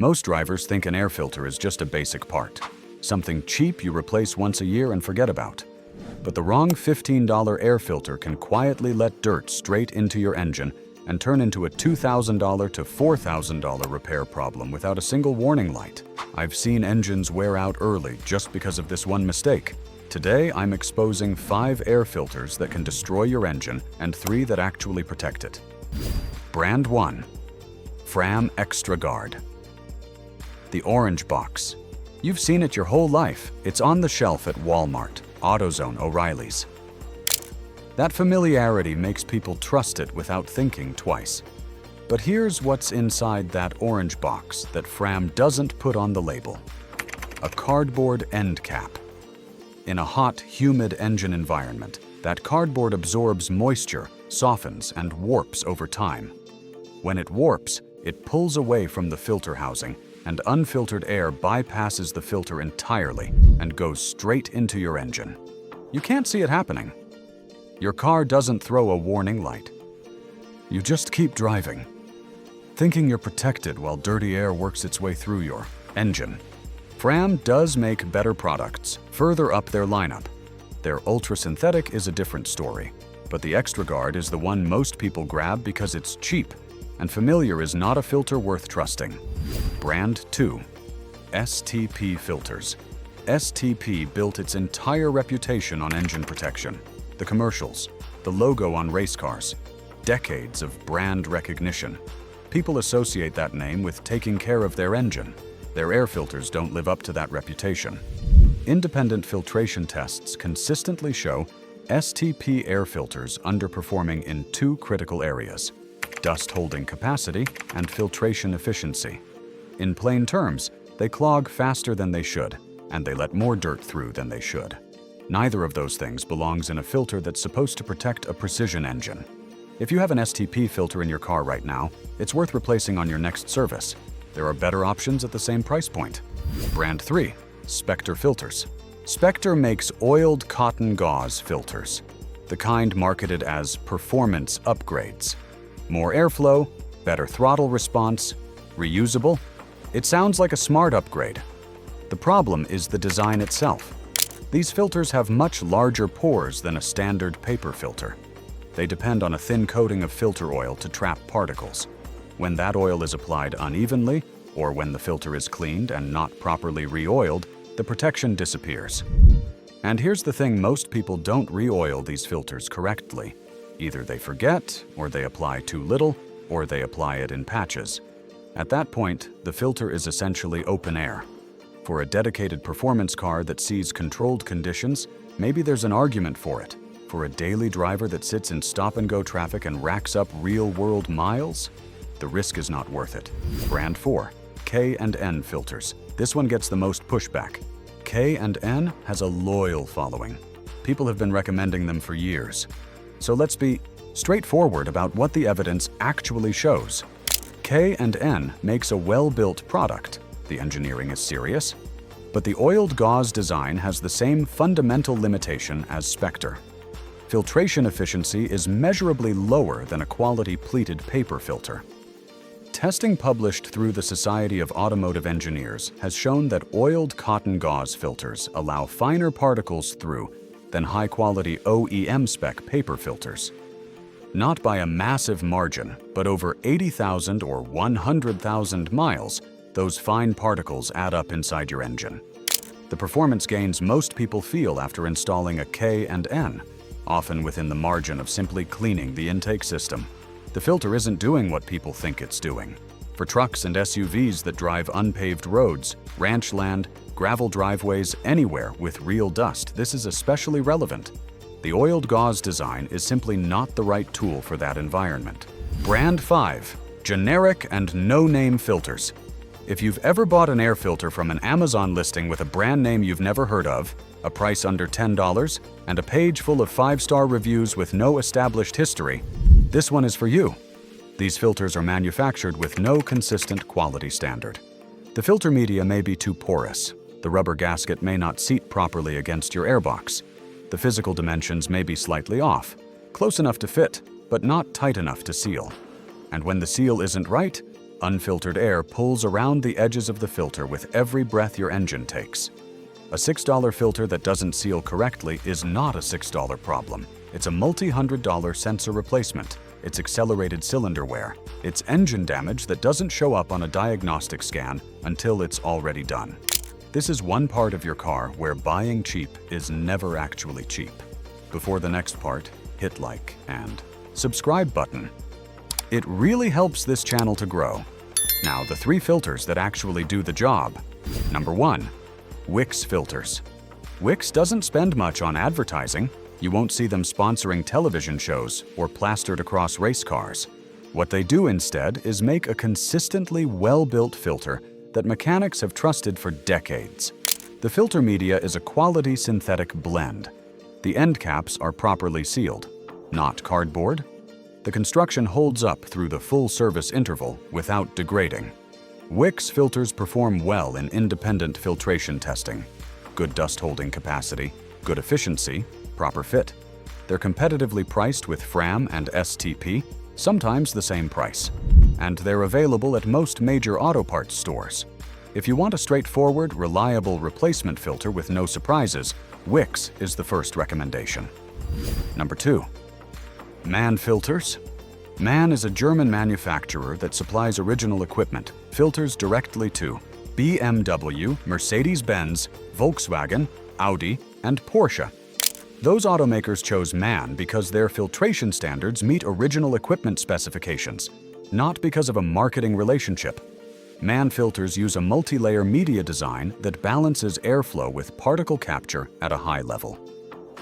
Most drivers think an air filter is just a basic part, something cheap you replace once a year and forget about. But the wrong $15 air filter can quietly let dirt straight into your engine and turn into a $2,000 to $4,000 repair problem without a single warning light. I've seen engines wear out early just because of this one mistake. Today, I'm exposing 5 air filters that can destroy your engine and 3 that actually protect it. Brand 1. Fram Extra Guard. The orange box. You've seen it your whole life. It's on the shelf at Walmart, AutoZone, O'Reilly's. That familiarity makes people trust it without thinking twice. But here's what's inside that orange box that Fram doesn't put on the label. A cardboard end cap. In a hot, humid engine environment, that cardboard absorbs moisture, softens, and warps over time. When it warps, it pulls away from the filter housing, and unfiltered air bypasses the filter entirely and goes straight into your engine. You can't see it happening. Your car doesn't throw a warning light. You just keep driving, thinking you're protected while dirty air works its way through your engine. Fram does make better products further up their lineup. Their ultra-synthetic is a different story, but the Extra Guard is the one most people grab because it's cheap, and familiar is not a filter worth trusting. Brand 2. STP Filters. STP built its entire reputation on engine protection. The commercials, the logo on race cars, decades of brand recognition. People associate that name with taking care of their engine. Their air filters don't live up to that reputation. Independent filtration tests consistently show STP air filters underperforming in 2 critical areas: dust holding capacity and filtration efficiency. In plain terms, they clog faster than they should, and they let more dirt through than they should. Neither of those things belongs in a filter that's supposed to protect a precision engine. If you have an STP filter in your car right now, it's worth replacing on your next service. There are better options at the same price point. Brand 3. Spectre Filters. Spectre makes oiled cotton gauze filters, the kind marketed as performance upgrades. More airflow, better throttle response, reusable. It sounds like a smart upgrade. The problem is the design itself. These filters have much larger pores than a standard paper filter. They depend on a thin coating of filter oil to trap particles. When that oil is applied unevenly, or when the filter is cleaned and not properly re-oiled, the protection disappears. And here's the thing: most people don't re-oil these filters correctly. Either they forget, or they apply too little, or they apply it in patches. At that point, the filter is essentially open air. For a dedicated performance car that sees controlled conditions, maybe there's an argument for it. For a daily driver that sits in stop-and-go traffic and racks up real-world miles, the risk is not worth it. Brand 4. K&N Filters. This one gets the most pushback. K&N has a loyal following. People have been recommending them for years. So let's be straightforward about what the evidence actually shows. K&N makes a well-built product. The engineering is serious, but the oiled gauze design has the same fundamental limitation as Spectre. Filtration efficiency is measurably lower than a quality pleated paper filter. Testing published through the Society of Automotive Engineers has shown that oiled cotton gauze filters allow finer particles through than high-quality OEM spec paper filters. Not by a massive margin, but over 80,000 or 100,000 miles, those fine particles add up inside your engine. The performance gains most people feel after installing a K&N, often within the margin of simply cleaning the intake system. The filter isn't doing what people think it's doing. For trucks and SUVs that drive unpaved roads, ranch land, gravel driveways, anywhere with real dust, this is especially relevant. The oiled gauze design is simply not the right tool for that environment. Brand 5. Generic and no-name filters. If you've ever bought an air filter from an Amazon listing with a brand name you've never heard of, a price under $10, and a page full of 5-star reviews with no established history, this one is for you. These filters are manufactured with no consistent quality standard. The filter media may be too porous. The rubber gasket may not seat properly against your airbox. The physical dimensions may be slightly off, close enough to fit, but not tight enough to seal. And when the seal isn't right, Unfiltered air pulls around the edges of the filter with every breath your engine takes. A $6 filter that doesn't seal correctly is not a $6 problem. It's a multi-$100 sensor replacement. It's accelerated cylinder wear. It's engine damage that doesn't show up on a diagnostic scan until it's already done. This is one part of your car where buying cheap is never actually cheap. Before the next part, hit like and subscribe button. It really helps this channel to grow. Now, the 3 filters that actually do the job. Number 1, WIX Filters. WIX doesn't spend much on advertising. You won't see them sponsoring television shows or plastered across race cars. What they do instead is make a consistently well-built filter that mechanics have trusted for decades. The filter media is a quality synthetic blend. The end caps are properly sealed, not cardboard. The construction holds up through the full service interval without degrading. WIX filters perform well in independent filtration testing. Good dust holding capacity, good efficiency, proper fit. They're competitively priced with Fram and STP, sometimes the same price. And they're available at most major auto parts stores. If you want a straightforward, reliable replacement filter with no surprises, WIX is the first recommendation. Number 2. MANN Filters. MANN is a German manufacturer that supplies original equipment, filters directly to BMW, Mercedes-Benz, Volkswagen, Audi, and Porsche. Those automakers chose MANN because their filtration standards meet original equipment specifications, not because of a marketing relationship. MANN filters use a multi-layer media design that balances airflow with particle capture at a high level.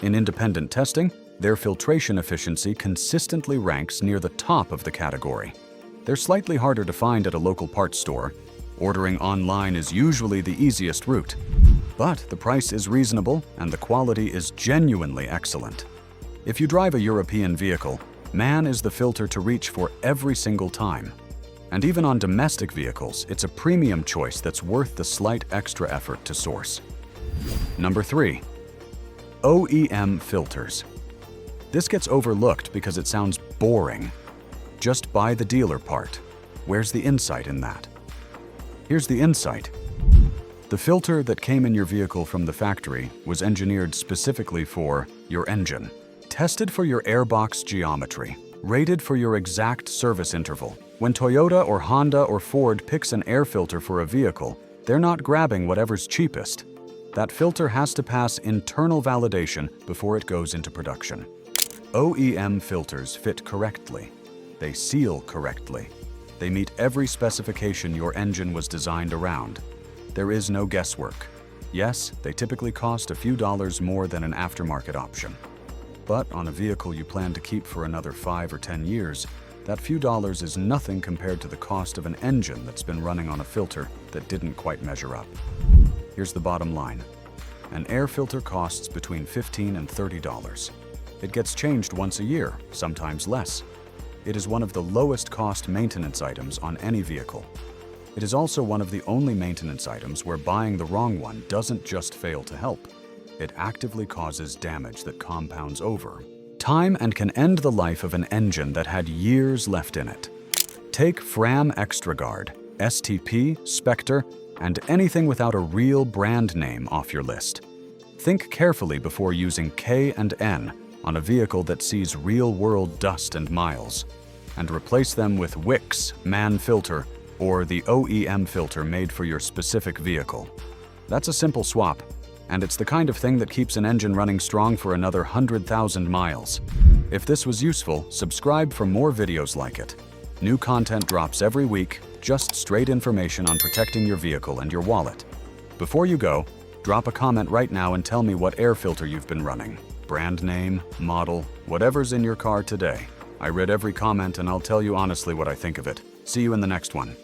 In independent testing, their filtration efficiency consistently ranks near the top of the category. They're slightly harder to find at a local parts store. Ordering online is usually the easiest route. But the price is reasonable and the quality is genuinely excellent. If you drive a European vehicle, MANN is the filter to reach for every single time. And even on domestic vehicles, it's a premium choice that's worth the slight extra effort to source. Number 3. OEM Filters. This gets overlooked because it sounds boring. Just buy the dealer part. Where's the insight in that? Here's the insight. The filter that came in your vehicle from the factory was engineered specifically for your engine, tested for your airbox geometry, rated for your exact service interval. When Toyota or Honda or Ford picks an air filter for a vehicle, they're not grabbing whatever's cheapest. That filter has to pass internal validation before it goes into production. OEM filters fit correctly. They seal correctly. They meet every specification your engine was designed around. There is no guesswork. Yes, they typically cost a few dollars more than an aftermarket option. But on a vehicle you plan to keep for another 5 or 10 years, that few dollars is nothing compared to the cost of an engine that's been running on a filter that didn't quite measure up. Here's the bottom line. An air filter costs between $15 and $30. It gets changed once a year, sometimes less. It is one of the lowest cost maintenance items on any vehicle. It is also one of the only maintenance items where buying the wrong one doesn't just fail to help. It actively causes damage that compounds over time and can end the life of an engine that had years left in it. Take Fram ExtraGuard, STP, Spectre, and anything without a real brand name off your list. Think carefully before using K&N on a vehicle that sees real-world dust and miles, and replace them with WIX, MANN filter, or the OEM filter made for your specific vehicle. That's a simple swap, and it's the kind of thing that keeps an engine running strong for another 100,000 miles. If this was useful, subscribe for more videos like it. New content drops every week, just straight information on protecting your vehicle and your wallet. Before you go, drop a comment right now and tell me what air filter you've been running. Brand name, model, whatever's in your car today. I read every comment and I'll tell you honestly what I think of it. See you in the next one.